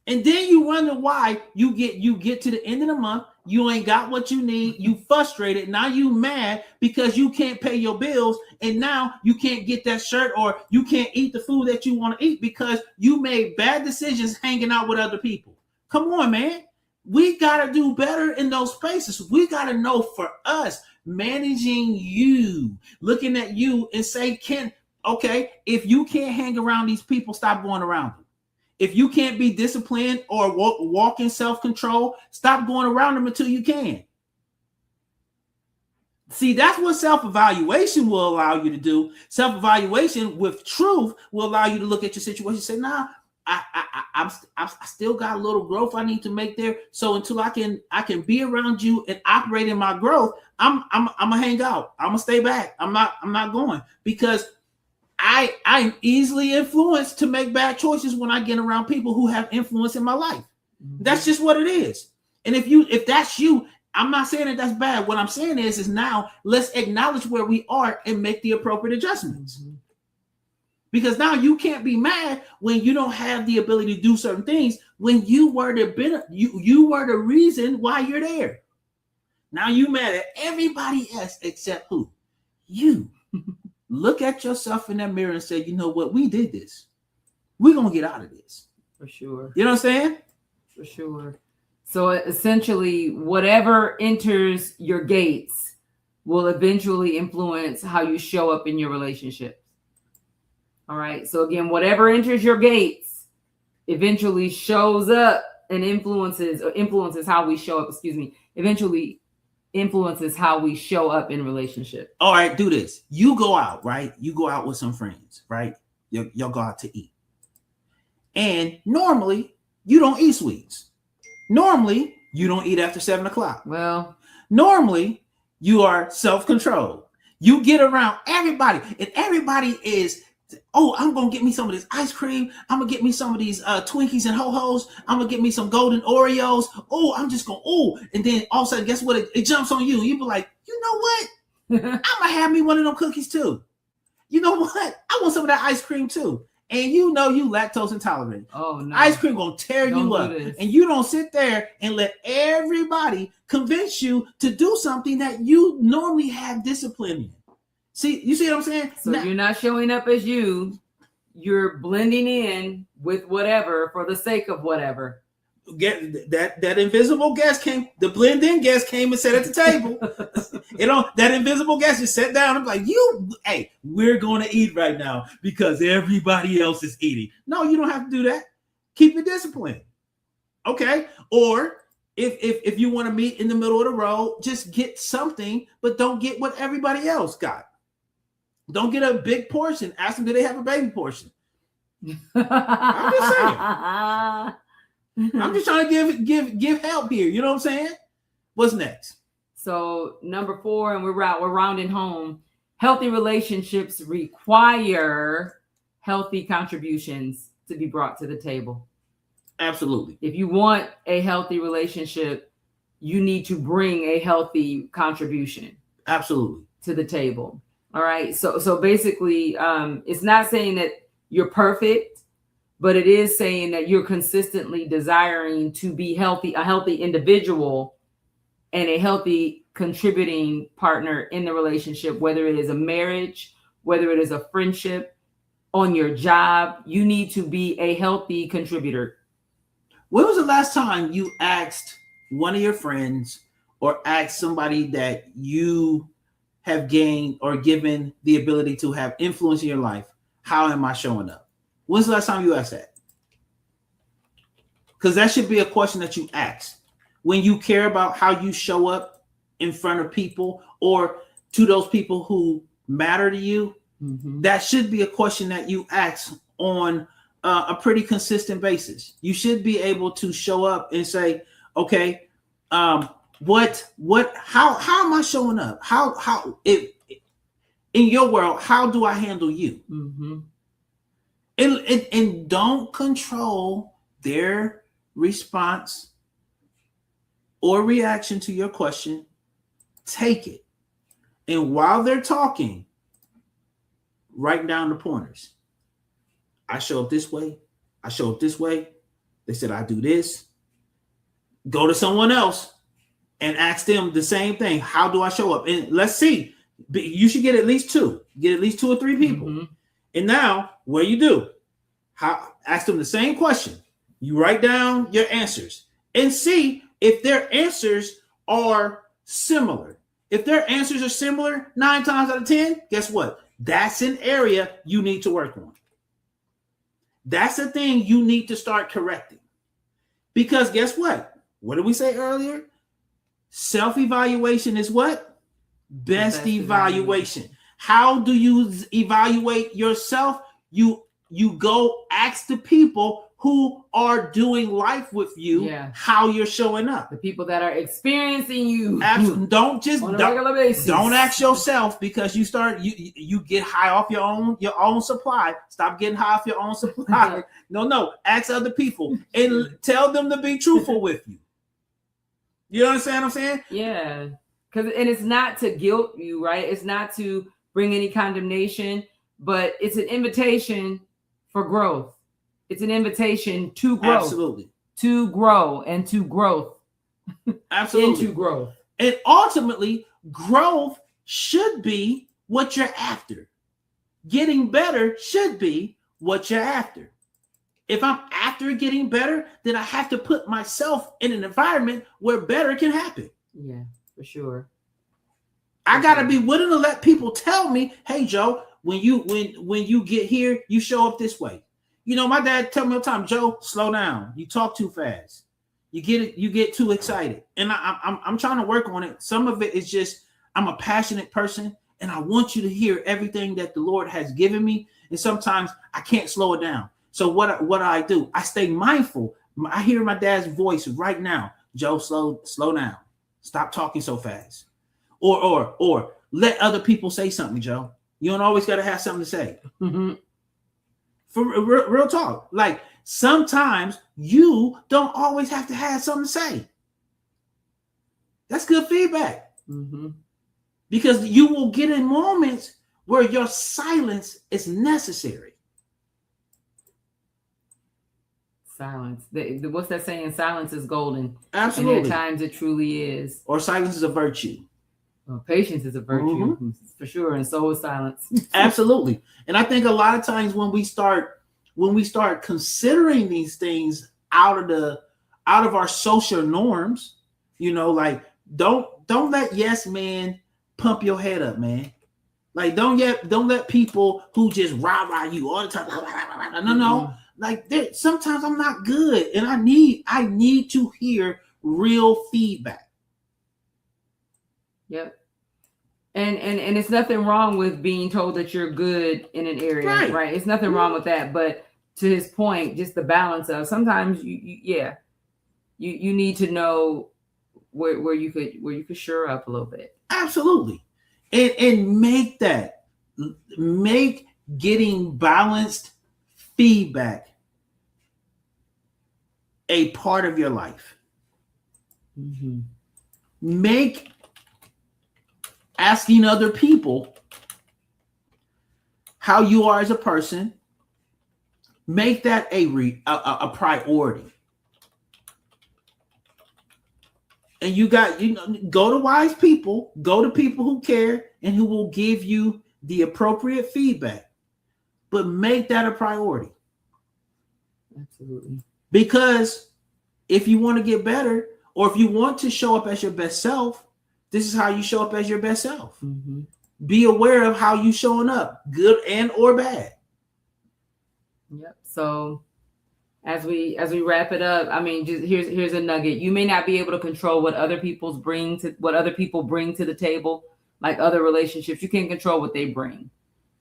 And then you wonder why you get to the end of the month, you ain't got what you need, you frustrated, now you mad because you can't pay your bills, and now you can't get that shirt or you can't eat the food that you want to eat because you made bad decisions hanging out with other people. Come on, man. We got to do better in those spaces. We got to know for us, managing you, looking at you and say, if you can't hang around these people, stop going around them. If you can't be disciplined or walk in self-control, stop going around them until you can. See, that's what self-evaluation will allow you to do. Self-evaluation with truth will allow you to look at your situation and say, nah, I still got a little growth I need to make there. So until I can be around you and operate in my growth, I'm gonna hang out. I'm gonna stay back. I'm not going, because I'm easily influenced to make bad choices when I get around people who have influence in my life. That's just what it is. And if that's you, I'm not saying that that's bad. What I'm saying is now let's acknowledge where we are and make the appropriate adjustments. Because now you can't be mad when you don't have the ability to do certain things, when you were you were the reason why you're there. Now you mad at everybody else except who? You. Look at yourself in that mirror and say, you know what? We did this. We're going to get out of this. For sure. You know what I'm saying? For sure. So essentially, whatever enters your gates will eventually influence how you show up in your relationships. All right. So again, whatever enters your gates eventually shows up and influences how we show up. Eventually influences how we show up in relationship. All right, do this. You go out, right? You go out with some friends, right? Y'all go out to eat. And normally you don't eat sweets. Normally you don't eat after 7 o'clock. Well, normally you are self-controlled. You get around everybody, and everybody is, oh, I'm going to get me some of this ice cream. I'm going to get me some of these Twinkies and Ho-Hos. I'm going to get me some golden Oreos. Oh, I'm just going, oh. And then all of a sudden, guess what? It jumps on you. You be like, you know what? I'm going to have me one of them cookies too. You know what? I want some of that ice cream too. And you know you lactose intolerant. Oh, no. Ice cream going to tear you up. This. And you don't sit there and let everybody convince you to do something that you normally have discipline in. You see what I'm saying? So you're not showing up as you. You're blending in with whatever for the sake of whatever. Get that invisible guest came. The blend-in guest came and sat at the table. That invisible guest just sat down and like, hey, we're going to eat right now because everybody else is eating. No, you don't have to do that. Keep your discipline. Okay. Or if you want to meet in the middle of the road, just get something, but don't get what everybody else got. Don't get a big portion. Ask them, do they have a baby portion? I'm just saying. I'm just trying to give help here. You know what I'm saying? What's next? So number 4, and we're rounding home. Healthy relationships require healthy contributions to be brought to the table. Absolutely. If you want a healthy relationship, you need to bring a healthy contribution. Absolutely. To the table. All right. So basically, it's not saying that you're perfect, but it is saying that you're consistently desiring to be healthy, a healthy individual and a healthy contributing partner in the relationship, whether it is a marriage, whether it is a friendship, on your job. You need to be a healthy contributor. When was the last time you asked one of your friends or asked somebody that you have gained or given the ability to have influence in your life, how am I showing up? When's the last time you asked that? Because that should be a question that you ask when you care about how you show up in front of people or to those people who matter to you. Mm-hmm. That should be a question that you ask on a pretty consistent basis. You should be able to show up and say, okay, how am I showing up? How in your world, how do I handle you? Mm-hmm. And don't control their response or reaction to your question. Take it. And while they're talking, write down the pointers. I show up this way. I show up this way. They said I do this. Go to someone else and ask them the same thing. How do I show up? And let's see. You should get at least 2. Get at least 2 or 3 people. Mm-hmm. And now, what do? Ask them the same question. You write down your answers and see if their answers are similar. If their answers are similar 9 times out of 10, guess what? That's an area you need to work on. That's the thing you need to start correcting. Because guess what? What did we say earlier? Self-evaluation is what? Best evaluation. How do you evaluate yourself? You go ask the people who are doing life with you, Yeah. how you're showing up. The people that are experiencing you Absolutely. Don't just on a regular basis. don't ask yourself because you get high off your own supply. Stop getting high off your own supply. No. Ask other people and tell them to be truthful with you. You understand what I'm saying? Yeah. And it's not to guilt you, right? It's not to bring any condemnation, but it's an invitation for growth. It's an invitation to grow. Absolutely. To grow and to growth. Absolutely. Into growth. And ultimately, growth should be what you're after. Getting better should be what you're after. If I'm after getting better, then I have to put myself in an environment where better can happen. Yeah, for sure. I gotta be willing to let people tell me, "Hey, Joe, when you get here, you show up this way." You know, my dad tell me all the time, "Joe, slow down. You talk too fast. You get too excited." And I'm trying to work on it. Some of it is just I'm a passionate person, and I want you to hear everything that the Lord has given me. And sometimes I can't slow it down. So what I do, I stay mindful. I hear my dad's voice right now. "Joe, slow down. Stop talking so fast." Or let other people say something, Joe. You don't always got to have something to say. Mm-hmm. For real talk. Like sometimes you don't always have to have something to say. That's good feedback. Mm-hmm. Because you will get in moments where your silence is necessary. Silence. What's that saying? Silence is golden. Absolutely. And at times it truly is. Or silence is a virtue. Well, patience is a virtue, for sure, and so is silence. Absolutely. And I think a lot of times when we start considering these things out of our social norms, you know, like don't let yes man pump your head up, man. Like don't let people who just rah you all the time. No. Like sometimes I'm not good, and I need to hear real feedback. Yep. And it's nothing wrong with being told that you're good in an area, right? It's nothing wrong with that. But to his point, just the balance of sometimes you need to know where you could shore up a little bit. Absolutely. And make getting balanced feedback a part of your life. Mm-hmm. Make asking other people how you are as a person, make that a priority. And go to wise people, go to people who care and who will give you the appropriate feedback, but make that a priority. Absolutely. Because if you want to get better, or if you want to show up as your best self, this is how you show up as your best self. Mm-hmm. Be aware of how you showing up, good and or bad. Yep. So as we wrap it up, I mean, just here's a nugget. You may not be able to control what other people bring to the table, like other relationships. You can't control what they bring,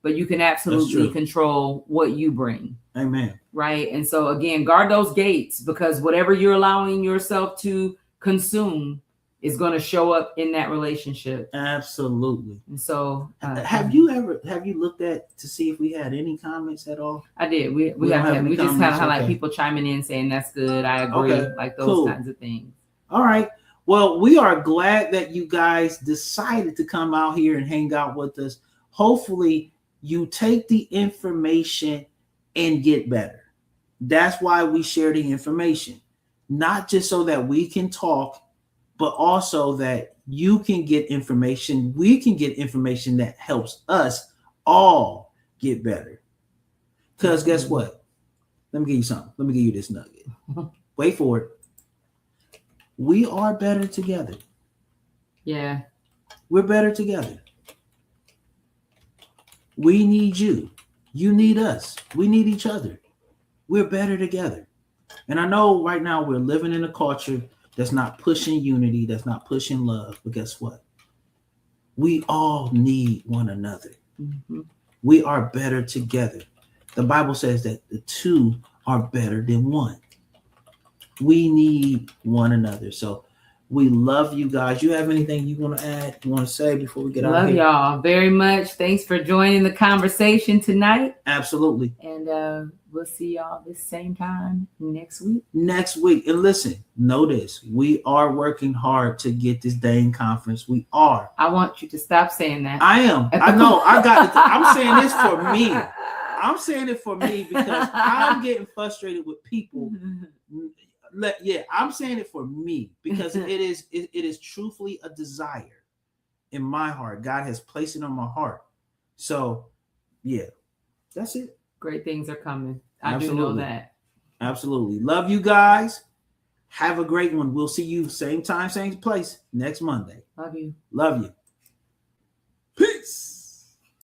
but you can absolutely control what you bring. Amen. Right. And so again, guard those gates, because whatever you're allowing yourself to consume is going to show up in that relationship. Absolutely. And so have you looked at to see if we had any comments at all? I did. We just have like people chiming in saying that's good. I agree. Like those kinds of things. All right. Well, we are glad that you guys decided to come out here and hang out with us. Hopefully you take the information and get better. That's why we share the information, not just so that we can talk, but also that you can get information. We can get information that helps us all get better. Because guess what? Let me give you something. Let me give you this nugget. Wait for it. We are better together. Yeah. We're better together. We need you. You need us. We need each other. We're better together. And I know right now we're living in a culture that's not pushing unity, that's not pushing love. But guess what? We all need one another. Mm-hmm. We are better together. The Bible says that the two are better than one. We need one another. So we love you guys. You have anything you want to add, you want to say before we get out of Love here? y'all very much. Thanks for joining the conversation tonight. Absolutely. And we'll see y'all this same time next week. Next week. And listen, know this. We are working hard to get this dang conference. We are. I want you to stop saying that. I am. I know. I got it. I'm saying this for me. I'm saying it for me because I'm getting frustrated with people. I'm saying it for me because it is truthfully a desire in my heart. God has placed it on my heart. So, yeah, that's it. Great things are coming. I Absolutely. do know that. Absolutely. Love you guys. Have a great one. We'll see you same time, same place next Monday. Love you. Love you.